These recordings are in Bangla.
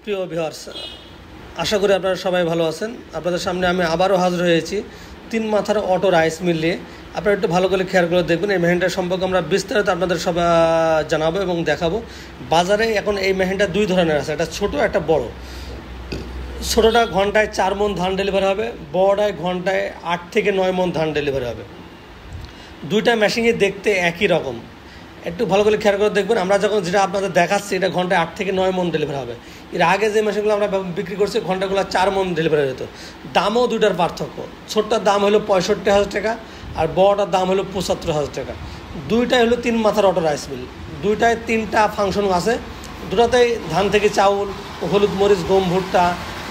প্রিয় ভিউয়ার্স, আশা করি আপনারা সবাই ভালো আছেন। আপনাদের সামনে আমি আবারও হাজির হয়েছি 3 মাথার অটো রাইস মিল নিয়ে। আপনারা একটু ভালো করে খেয়াল করে দেখবেন। এই মেশিনটার সম্পর্কে আমরা বিস্তারিত আপনাদের সব জানাবো এবং দেখাবো। বাজারে এখন এই মেশিনটা 2 ধরনের আছে, একটা ছোট একটা বড়। ছোটোটা ঘন্টায় 4 মণ ধান ডেলিভারি হবে, বড়টায় ঘন্টায় 8 থেকে 9 মণ ধান ডেলিভারি হবে। দুইটা মেশিনই দেখতে একই রকম, একটু ভালো করে খেয়াল করে দেখবেন। আমরা যখন যেটা আপনাদের দেখাচ্ছি এটা ঘন্টায় 8 থেকে 9 মণ ডেলিভারি হবে। এর আগে যে মেশিনগুলো আমরা বিক্রি করছি ঘন্টাগুলো 4 মণ ডেলিভারি হতো। দামও দুটার পার্থক্য। ছোটটার দাম হলো 65,000 টাকা আর বড়টার দাম হলো 75,000 টাকা। দুইটাই হলো 3 মাথার অটো রাইস মিল। দুইটায় 3টা ফাংশন আছে। দুটাতেই ধান থেকে চাউল, হলুদ মরিচ, গম, ভুট্টা,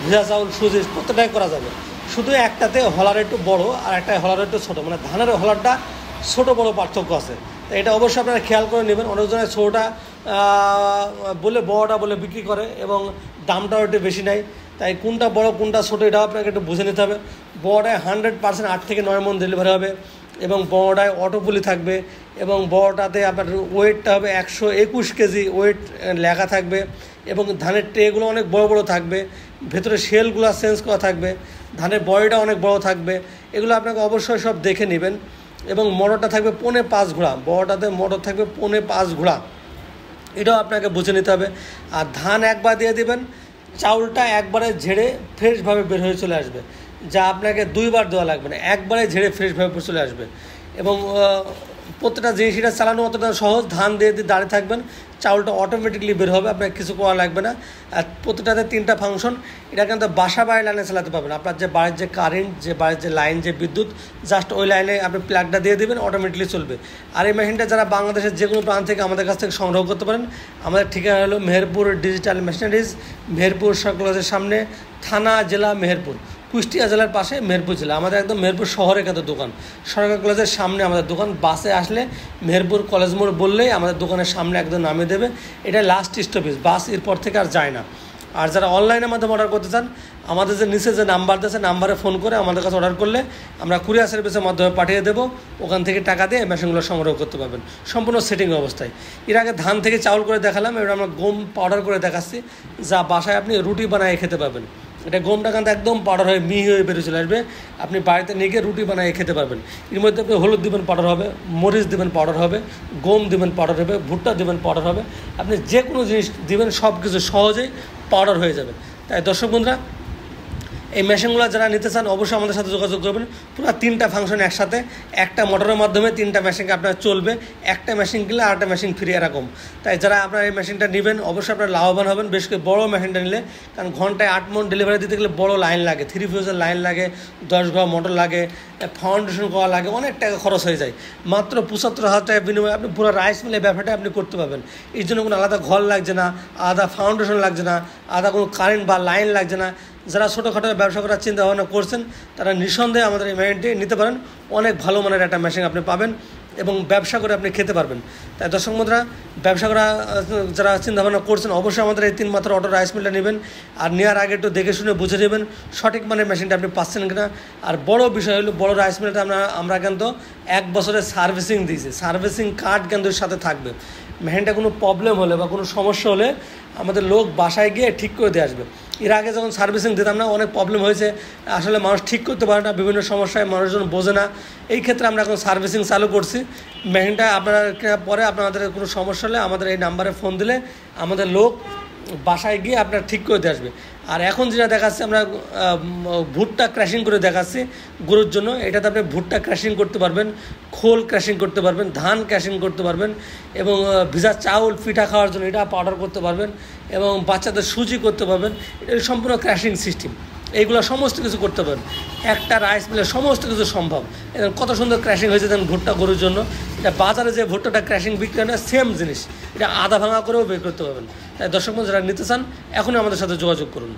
ভেজা চাউল, সুজি প্রত্যেকটাই করা যাবে। শুধু একটাতে হলার একটু বড় আর একটা হলার একটু ছোটো, মানে ধানের হলারটা ছোটো বড় পার্থক্য আছে। এটা অবশ্যই আপনারা খেয়াল করে নেবেন। অনেকজনের ছোটোটা বলে বড়টা বলে বিক্রি করে এবং দামটাও একটু বেশি নেয়। তাই কোনটা বড় কোনটা ছোটো এটাও আপনাকে একটু বুঝে নিতে হবে। বড়টায় 100% 8 থেকে 9 মণ ডেলিভারি হবে এবং বড়টায় অটোপুলি থাকবে এবং বড়টাতে আপনার ওয়েটটা হবে 121 কেজি ওয়েট লেখা থাকবে এবং ধানের ট্রেগুলো অনেক বড় বড় থাকবে, ভেতরে শেলগুলো চেঞ্জ করা থাকবে, ধানের বডিটা অনেক বড় থাকবে। এগুলো আপনাকে অবশ্যই সব দেখে নেবেন। এবং মোটরটা থাকবে 5.5 ঘোড়া, বড়টাতে মোটর থাকবে 5.5 ঘোড়া, এটাও আপনাকে বুঝে নিতে হবে। আর ধান একবার দিয়ে দেবেন, চাউলটা একবারে ঝেড়ে ফ্রেশভাবে বের হয়ে চলে আসবে, যা আপনাকে 2 বার দেওয়া লাগবে না, একবারে ঝেড়ে ফ্রেশভাবে চলে আসবে। এবং প্রত্যেকটা জিনিস এটা চালানো অতটা সহজ। ধান দিয়ে দাঁড়িয়ে থাকবেন, চাউলটা অটোমেটিকলি বের হবে, আপনার কিছু করা লাগবে না। আর প্রত্যেকটাতে 3টা ফাংশন। এটা কিন্তু বাসা বাড়ি লাইনে চালাতে পারবেন। আপনার যে বাড়ির যে কারেন্ট, যে বাড়ির যে লাইন, যে বিদ্যুৎ, জাস্ট ওই লাইনে আপনি প্লাগটা দিয়ে দেবেন, অটোমেটিকলি চলবে। আর এই মেশিনটা যারা বাংলাদেশের যে কোনো প্রান্ত থেকে আমাদের কাছ থেকে সংগ্রহ করতে পারেন। আমাদের ঠিকানা হলো মেহেরপুর ডিজিটাল মেশিনারিজ, মেহেরপুর সরকারের সামনে, থানা জেলা মেহেরপুর, কুষ্টিয়া জেলার পাশে মেহেরপুর জেলা। আমাদের একদম মেহেরপুর শহরে কত দোকান, সরকার কলেজের সামনে আমাদের দোকান। বাসে আসলে মেহেরপুর কলেজ মোড় বললেই আমাদের দোকানের সামনে একদম নামিয়ে দেবে। এটা লাস্ট স্টপেজ, বাস এরপর থেকে আর যায় না। আর যারা অনলাইনের মাধ্যমে অর্ডার করতে চান, আমাদের যে নিচে যে নাম্বার দিয়েছে, নাম্বারে ফোন করে আমাদের কাছে অর্ডার করলে আমরা কুরিয়ার সার্ভিসের মাধ্যমে পাঠিয়ে দেবো। ওখান থেকে টাকা দিয়ে মেশিনগুলো সংগ্রহ করতে পারবেন সম্পূর্ণ সেটিং অবস্থায়। এর আগে ধান থেকে চাউল করে দেখালাম, এবার আমরা গম পাউডার করে দেখাচ্ছি, যা বাসায় আপনি রুটি বানিয়ে খেতে পারবেন। এটা গমটা কিন্তু একদম পাউডার হয়ে মিহি হয়ে বেরিয়ে চলে আসবে, আপনি বাড়িতে নিয়ে গিয়ে রুটি বানিয়ে খেতে পারবেন। এর মধ্যে আপনি হলুদ দিবেন, পাউডার হবে, মরিচ দিবেন, পাউডার হবে, গম দিবেন, পাউডার হবে, ভুট্টা দিবেন, পাউডার হবে। আপনি যে কোনো জিনিস দিবেন সব কিছু সহজেই পাউডার হয়ে যাবে। তাই দর্শক বন্ধুরা, এই মেশিনগুলো যারা নিতে চান অবশ্যই আমাদের সাথে যোগাযোগ করবেন। পুরো 3টা ফাংশন একসাথে, একটা মোটরের মাধ্যমে 3টা মেশিনকে আপনার চলবে। একটা মেশিন কিনলে আরেকটা মেশিন ফ্রি, এরকম। তাই যারা আপনার এই মেশিনটা নেবেন অবশ্যই আপনার লাভবান হবেন, বেশ করে বড়ো মেশিনটা নিলে। কারণ ঘন্টায় 8 মণ ডেলিভারি দিতে গেলে বড়ো লাইন লাগে, 3 ফেজের লাইন লাগে, 10 ঘর মোটর লাগে, ফাউন্ডেশন করা লাগে, অনেক টাকা খরচ হয়ে যায়। মাত্র 75,000 টাকার বিনিময়ে আপনি পুরো রাইস মিলের ব্যবসাটা আপনি করতে পারবেন। এই জন্য কোনো আলাদা ঘর লাগছে না, আলাদা ফাউন্ডেশন লাগছে না, আলাদা কোনো কারেন্ট বা লাইন লাগছে না। যারা ছোটোখাটো ব্যবসা করার চিন্তা ভাবনা করছেন তারা নিঃসন্দেহে আমাদের এই মেশিনটি নিতে পারেন। অনেক ভালো মানের একটা মেশিন আপনি পাবেন এবং ব্যবসা করে আপনি খেতে পারবেন। তাই দর্শক বন্ধুরা, ব্যবসা করা যারা চিন্তাভাবনা করছেন অবশ্যই আমাদের এই 3 মাথার অটো রাইস মিলটা নেবেন। আর নেওয়ার আগে একটু দেখে শুনে বুঝে নেবেন সঠিক মানের মেশিনটা আপনি পাচ্ছেন কিনা। আর বড় বিষয় হলো, বড় রাইস মিলটা আমরা কিন্তু 1 বছরের সার্ভিসিং দিয়েছি, সার্ভিসিং কার্ড কিন্তু সাথে থাকবে। মেশিনটা কোনো প্রবলেম হলে বা কোনো সমস্যা হলে আমাদের লোক বাসায় গিয়ে ঠিক করে দিয়ে আসবে। এর আগে যখন সার্ভিসিং দিতাম না, অনেক প্রবলেম হয়েছে, আসলে মানুষ ঠিক করতে পারে না, বিভিন্ন সমস্যায় মানুষজন বোঝে না। এই ক্ষেত্রে আমরা এখন সার্ভিসিং চালু করছি। মেশিনটা আপনারা কেনার পরে আপনাদের কোনো সমস্যা হলে আমাদের এই নাম্বারে ফোন দিলে আমাদের লোক বাসায় গিয়ে আপনার ঠিক করে দিয়ে আসবে। আর এখন যেটা দেখাচ্ছি আমরা ভুট্টা ক্র্যাশিং করে দেখাচ্ছি গরুর জন্য। এটাতে আপনি ভুট্টা ক্র্যাশিং করতে পারবেন, খোল ক্র্যাশিং করতে পারবেন, ধান ক্র্যাশিং করতে পারবেন এবং ভিজা চাউল পিঠা খাওয়ার জন্য এটা পাউডার করতে পারবেন এবং বাচ্চাদের সুজি করতে পারবেন। এটা সম্পূর্ণ ক্র্যাশিং সিস্টেম, এইগুলো সমস্ত কিছু করতে পারেন। একটা রাইস মিলে সমস্ত কিছু সম্ভব। এবং কত সুন্দর ক্র্যাশিং হয়েছে দেখুন ভুট্টা গরুর জন্য। এটা বাজারে যে ভুট্টাটা ক্র্যাশিং বিক্রি হয় না, সেম জিনিস, এটা আধা ভাঙা করেও বের করতে পারবেন। তাই দর্শক যারা নিতে চান এখনই আমাদের সাথে যোগাযোগ করুন।